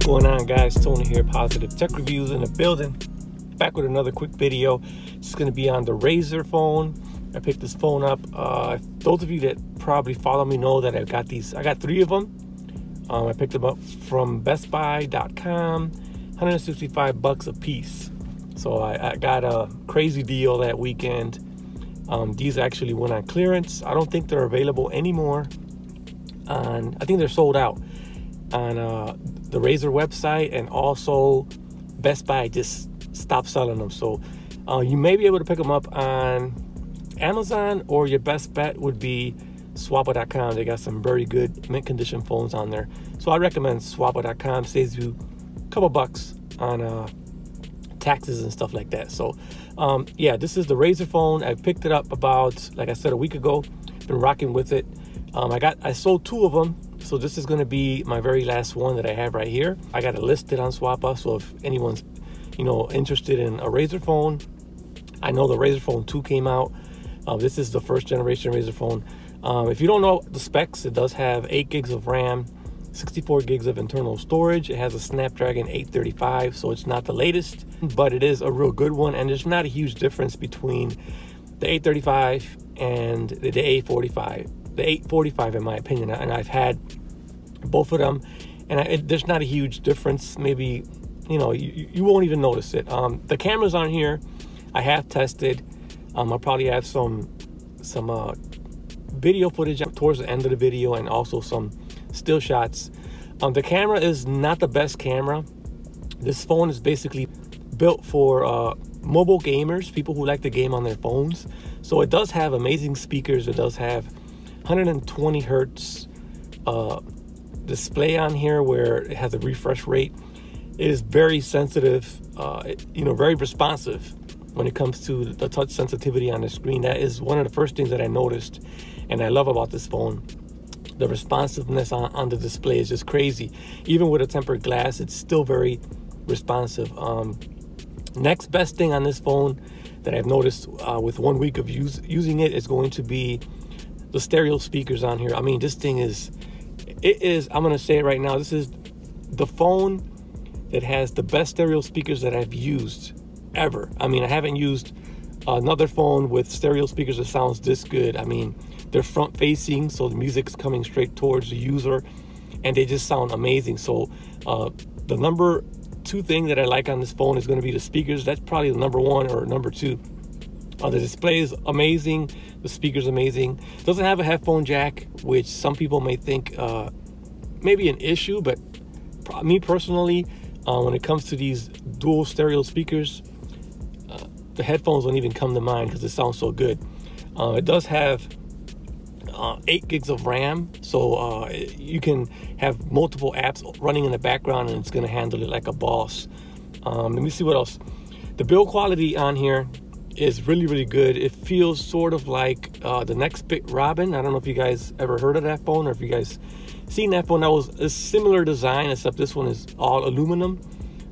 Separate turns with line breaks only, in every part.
Going on, guys? Tony here, Positive Tech Reviews in the building. Back with another quick video. It's going to be on the Razer phone. I picked this phone up. Those of you that probably follow me know that I got 3 of them. I picked them up from bestbuy.com, $165 a piece. So I got a crazy deal that weekend. These actually went on clearance. I don't think they're available anymore. I think they're sold out on the Razer website, and also Best Buy just stopped selling them. So you may be able to pick them up on Amazon, or your best bet would be swappa.com. They got some very good mint condition phones on there. So I recommend swappa.com. Saves you a couple bucks on taxes and stuff like that. So yeah, this is the Razer phone. I picked it up about, like I said, a week ago. Been rocking with it. I sold 2 of them. So this is going to be my very last one that I have right here. I got it listed on Swappa. So if anyone's, interested in a Razer phone, I know the Razer phone 2 came out. This is the first generation Razer phone. If you don't know the specs, it does have 8 gigs of RAM, 64 gigs of internal storage. It has a Snapdragon 835, so it's not the latest, but it is a real good one. And there's not a huge difference between the 835 and the 845. The 845, in my opinion, and I've had both of them, and there's not a huge difference. Maybe, you won't even notice it. The cameras on here, I have tested. I'll probably have some video footage towards the end of the video, and also some still shots. The camera is not the best camera. This phone is basically built for mobile gamers, people who like to game on their phones. So it does have amazing speakers. It does have 120 hertz display on here, where it has a refresh rate. It is very sensitive, very responsive when it comes to the touch sensitivity on the screen. That is one of the first things that I noticed, and I love about this phone. The responsiveness on the display is just crazy. Even with a tempered glass, it's still very responsive. Next best thing on this phone that I've noticed with 1 week of using it is going to be the stereo speakers on here. I mean, this thing is, I'm going to say it right now, this is the phone that has the best stereo speakers that I've used ever. I mean, I haven't used another phone with stereo speakers that sounds this good. I mean, they're front facing, so the music's coming straight towards the user, and they just sound amazing. So the number 2 thing that I like on this phone is going to be the speakers. That's probably the number 1 or number 2. The display is amazing. The speaker's amazing. Doesn't have a headphone jack, which some people may think may be an issue, but me personally, when it comes to these dual stereo speakers, the headphones don't even come to mind because it sounds so good. It does have 8 gigs of RAM, so you can have multiple apps running in the background, and it's going to handle it like a boss. Let me see what else. The build quality on here is really, really good. It feels sort of like the Next Bit Robin. I don't know if you guys ever heard of that phone, or if you guys seen that phone. That was a similar design, except this one is all aluminum,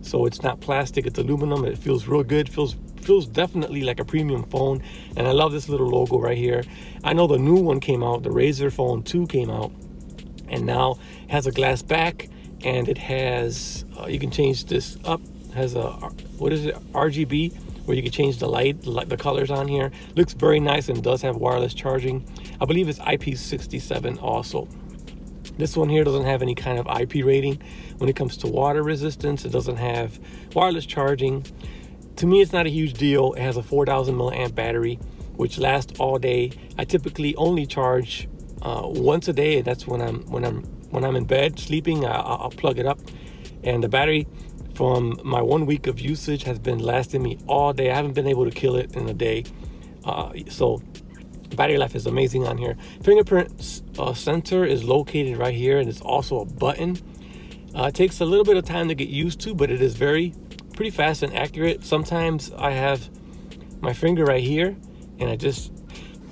so it's not plastic, it's aluminum. It feels real good. Feels definitely like a premium phone, and I love this little logo right here. I know the new one came out, the Razer phone 2 came out, and now it has a glass back, and it has you can change this up. It has a, what is it, RGB, where you can change the light, the colors on here. Looks very nice, and does have wireless charging. I believe it's IP67 also. This one here doesn't have any kind of IP rating when it comes to water resistance. It doesn't have wireless charging. To me, it's not a huge deal. It has a 4,000 milliamp battery, which lasts all day. I typically only charge once a day, and that's when I'm in bed sleeping. I'll plug it up, and the battery from my 1 week of usage has been lasting me all day. I haven't been able to kill it in a day. So battery life is amazing on here. Fingerprint sensor is located right here, and it's also a button. It takes a little bit of time to get used to, but it is pretty fast and accurate. Sometimes I have my finger right here, and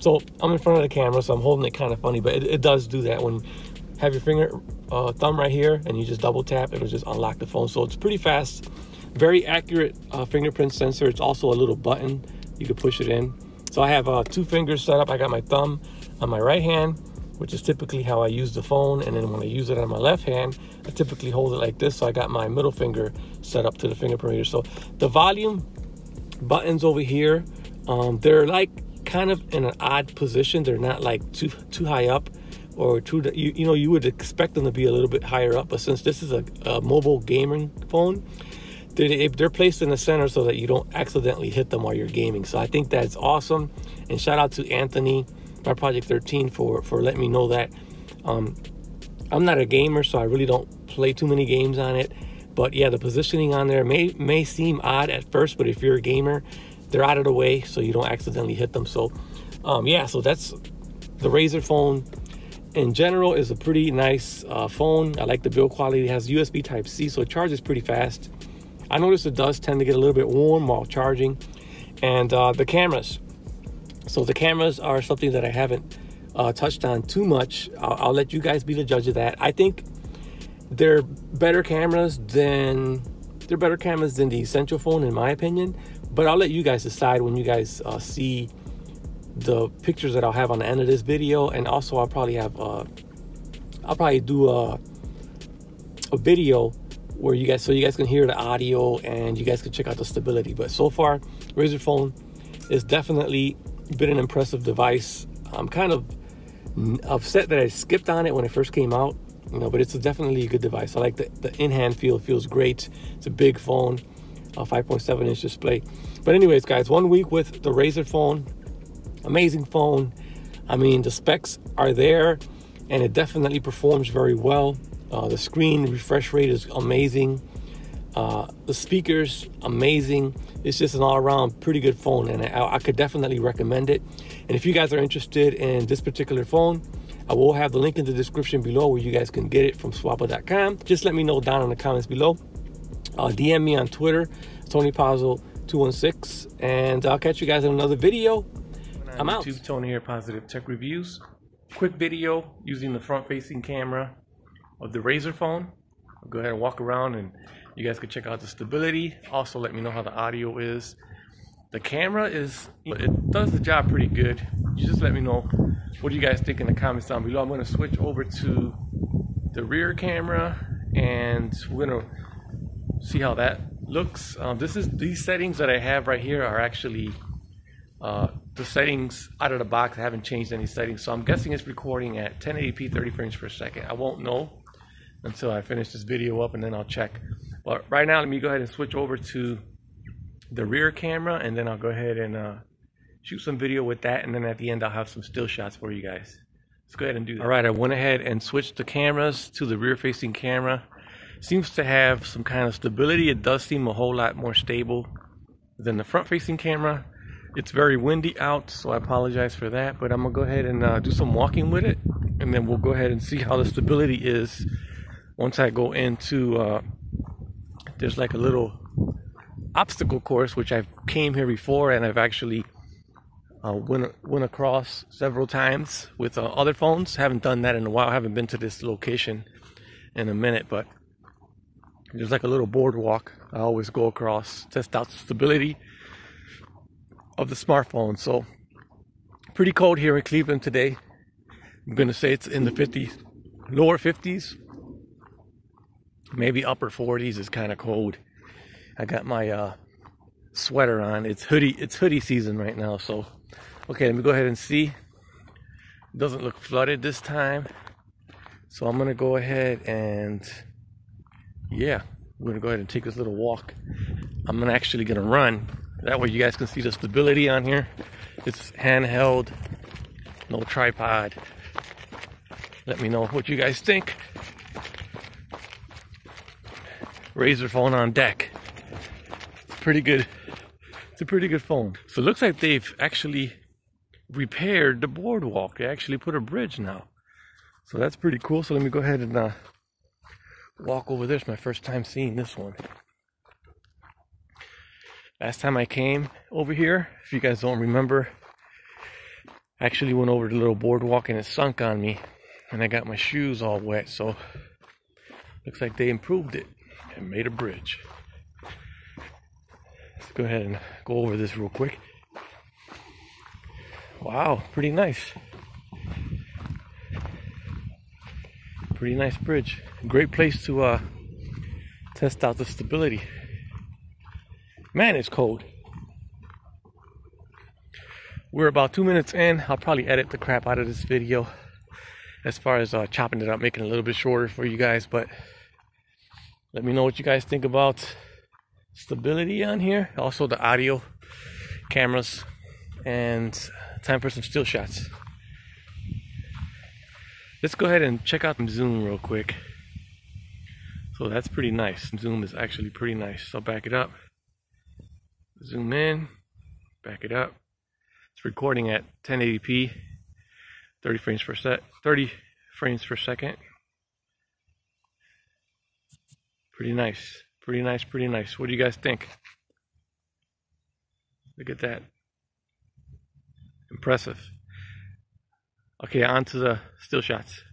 so I'm in front of the camera, so I'm holding it kind of funny, but it does do that. When you have your finger thumb right here and you just double tap, it'll just unlock the phone. So it's pretty fast, very accurate fingerprint sensor. It's also a little button you can push it in. So I have 2 fingers set up. I got my thumb on my right hand, which is typically how I use the phone, and then when I use it on my left hand, I typically hold it like this, so I got my middle finger set up to the fingerprint reader. So the volume buttons over here, they're like kind of in an odd position. They're not like too high up, or you know, you would expect them to be a little bit higher up, but since this is a mobile gaming phone, they're placed in the center so that you don't accidentally hit them while you're gaming. So I think that's awesome, and shout out to Anthony, my Project 13, for letting me know that. I'm not a gamer, so I really don't play too many games on it, but yeah, the positioning on there may seem odd at first, but if you're a gamer, they're out of the way so you don't accidentally hit them. So yeah, so that's the Razer phone. In general, is a pretty nice phone. I like the build quality. It has USB Type-C, so it charges pretty fast. I noticed it does tend to get a little bit warm while charging. And the cameras. So the cameras are something that I haven't touched on too much. I'll let you guys be the judge of that. I think they're better cameras than the Essential phone, in my opinion. But I'll let you guys decide when you guys see the pictures that I'll have on the end of this video. And also I'll probably do a video where you guys can hear the audio and you guys can check out the stability. But so far, Razer phone is definitely been an impressive device. I'm kind of upset that I skipped on it when it first came out, you know, but it's definitely a good device. I like the in-hand feel. It feels great. It's a big phone, a 5.7 inch display. But anyways, guys, 1 week with the Razer phone. Amazing phone. I mean, the specs are there and it definitely performs very well. The screen refresh rate is amazing. The speakers, amazing. It's just an all-around pretty good phone, and I could definitely recommend it. And if you guys are interested in this particular phone, I will have the link in the description below where you guys can get it from swappa.com. Just let me know down in the comments below. DM me on Twitter, TonyPazzo216, and I'll catch you guys in another video. I'm out. YouTube, Tony here, Positive Tech Reviews. Quick video using the front-facing camera of the Razer phone. I'll go ahead and walk around and you guys can check out the stability. Also, let me know how the audio is. The camera it does the job pretty good. You just let me know what do you guys think in the comments down below. I'm going to switch over to the rear camera and we're going to see how that looks. These settings that I have right here are actually the settings out of the box. I haven't changed any settings, so I'm guessing it's recording at 1080p 30 frames per second. I won't know until I finish this video up, and then I'll check. But right now, let me go ahead and switch over to the rear camera, and then I'll go ahead and shoot some video with that, and then at the end I'll have some still shots for you guys. Let's go ahead and do that. All right, I went ahead and switched the cameras to the rear facing camera. Seems to have some kind of stability. It does seem a whole lot more stable than the front facing camera. It's very windy out, so I apologize for that, but I'm gonna go ahead and do some walking with it, and then we'll go ahead and see how the stability is once I go into there's like a little obstacle course, which I've came here before, and I've actually went across several times with other phones. Haven't done that in a while. I haven't been to this location in a minute, but there's like a little boardwalk I always go across, test out the stability of the smartphone. So pretty cold here in Cleveland today. I'm gonna say it's in the 50s, lower 50s, maybe upper 40s. Is kind of cold. I got my sweater on. It's hoodie season right now. So okay, let me go ahead and see. It doesn't look flooded this time, so I'm gonna go ahead and yeah, we're gonna go ahead and take this little walk. I'm actually gonna run. That way you guys can see the stability on here. It's handheld, no tripod. Let me know what you guys think. Razer phone on deck. It's pretty good. It's a pretty good phone. So it looks like they've actually repaired the boardwalk. They actually put a bridge now. So that's pretty cool. So let me go ahead and walk over there. It's my first time seeing this one. Last time I came over here, if you guys don't remember, I actually went over the little boardwalk and it sunk on me and I got my shoes all wet. So looks like they improved it and made a bridge. Let's go ahead and go over this real quick. Wow, pretty nice. Pretty nice bridge. Great place to test out the stability. Man, it's cold. We're about 2 minutes in. I'll probably edit the crap out of this video as far as chopping it up, making it a little bit shorter for you guys. But let me know what you guys think about stability on here. Also the audio, cameras, and time for some still shots. Let's go ahead and check out the zoom real quick. So that's pretty nice. Zoom is actually pretty nice. So back it up. Zoom in. Back it up. It's recording at 1080p, 30 frames per second. Pretty nice. Pretty nice, pretty nice. What do you guys think? Look at that. Impressive. Okay, on to the still shots.